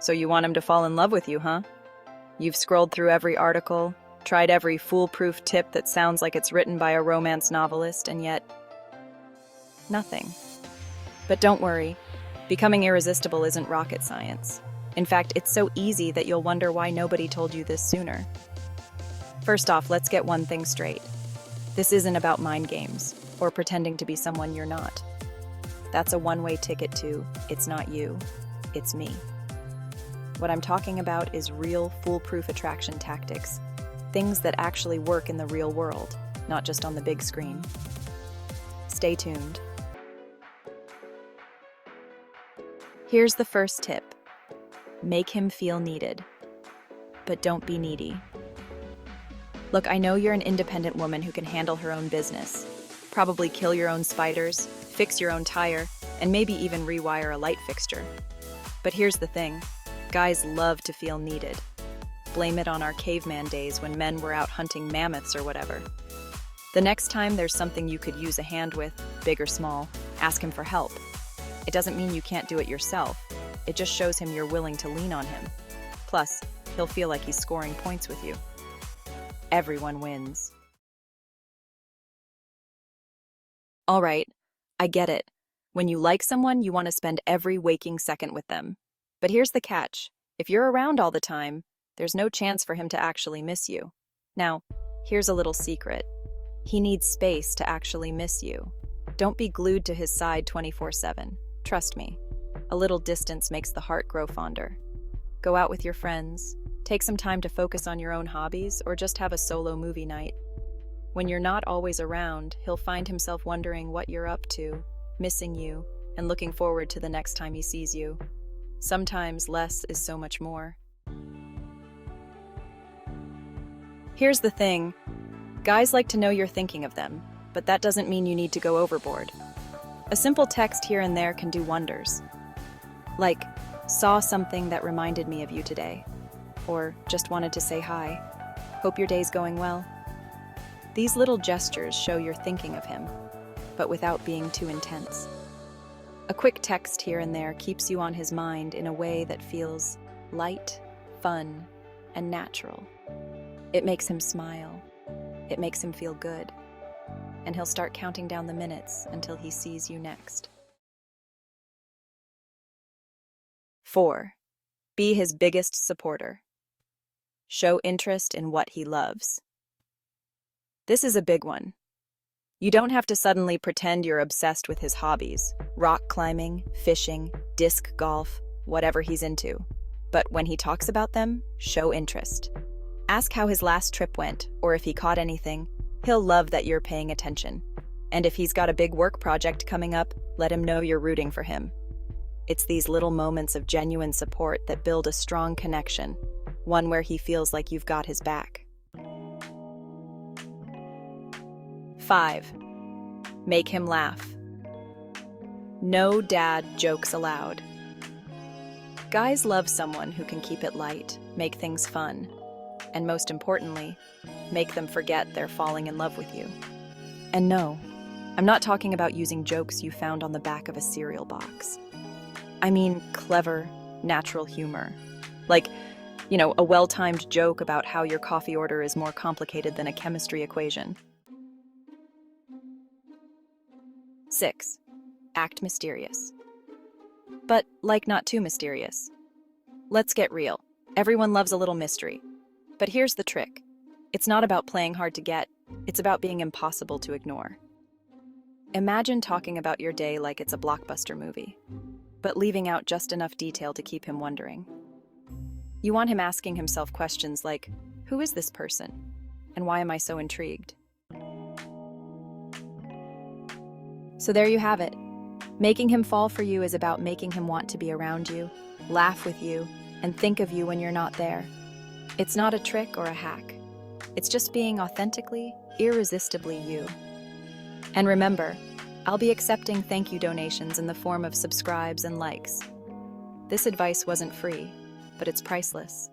So you want him to fall in love with you, huh? You've scrolled through every article, tried every foolproof tip that sounds like it's written by a romance novelist, and yet nothing. But don't worry, becoming irresistible isn't rocket science. In fact, it's so easy that you'll wonder why nobody told you this sooner. First off, let's get one thing straight. This isn't about mind games or pretending to be someone you're not. That's a one-way ticket to, it's not you, it's me. What I'm talking about is real, foolproof attraction tactics, things that actually work in the real world, not just on the big screen. Stay tuned. Here's the first tip. Make him feel needed. But don't be needy. Look, I know you're an independent woman who can handle her own business. Probably kill your own spiders, fix your own tire, and maybe even rewire a light fixture. But here's the thing. Guys love to feel needed. Blame it on our caveman days when men were out hunting mammoths or whatever. The next time there's something you could use a hand with, big or small, ask him for help. It doesn't mean you can't do it yourself. It just shows him you're willing to lean on him. Plus, he'll feel like he's scoring points with you. Everyone wins. All right, I get it. When you like someone, you want to spend every waking second with them. But here's the catch. If you're around all the time, there's no chance for him to actually miss you. Now, here's a little secret. He needs space to actually miss you. Don't be glued to his side 24/7. Trust me, a little distance makes the heart grow fonder. Go out with your friends, take some time to focus on your own hobbies, or just have a solo movie night. When you're not always around, he'll find himself wondering what you're up to, missing you, and looking forward to the next time he sees you. Sometimes less is so much more. Here's the thing. Guys like to know you're thinking of them, but that doesn't mean you need to go overboard. A simple text here and there can do wonders. Like, saw something that reminded me of you today. Or just wanted to say hi. Hope your day's going well. These little gestures show you're thinking of him, but without being too intense. A quick text here and there keeps you on his mind in a way that feels light, fun, and natural. It makes him smile. It makes him feel good. And he'll start counting down the minutes until he sees you next. 4. Be his biggest supporter. Show interest in what he loves. This is a big one. You don't have to suddenly pretend you're obsessed with his hobbies, rock climbing, fishing, disc golf, whatever he's into. But when he talks about them, show interest. Ask how his last trip went, or if he caught anything. He'll love that you're paying attention. And if he's got a big work project coming up, let him know you're rooting for him. It's these little moments of genuine support that build a strong connection, one where he feels like you've got his back. 5. Make him laugh. No dad jokes allowed. Guys love someone who can keep it light, make things fun, and most importantly, make them forget they're falling in love with you. And no, I'm not talking about using jokes you found on the back of a cereal box. I mean clever, natural humor. Like, a well-timed joke about how your coffee order is more complicated than a chemistry equation. 6. Act mysterious. But, not too mysterious. Let's get real. Everyone loves a little mystery. But here's the trick. It's not about playing hard to get, it's about being impossible to ignore. Imagine talking about your day like it's a blockbuster movie, but leaving out just enough detail to keep him wondering. You want him asking himself questions like, who is this person? And why am I so intrigued? So there you have it. Making him fall for you is about making him want to be around you, laugh with you, and think of you when you're not there. It's not a trick or a hack. It's just being authentically, irresistibly you. And remember, I'll be accepting thank you donations in the form of subscribes and likes. This advice wasn't free, but it's priceless.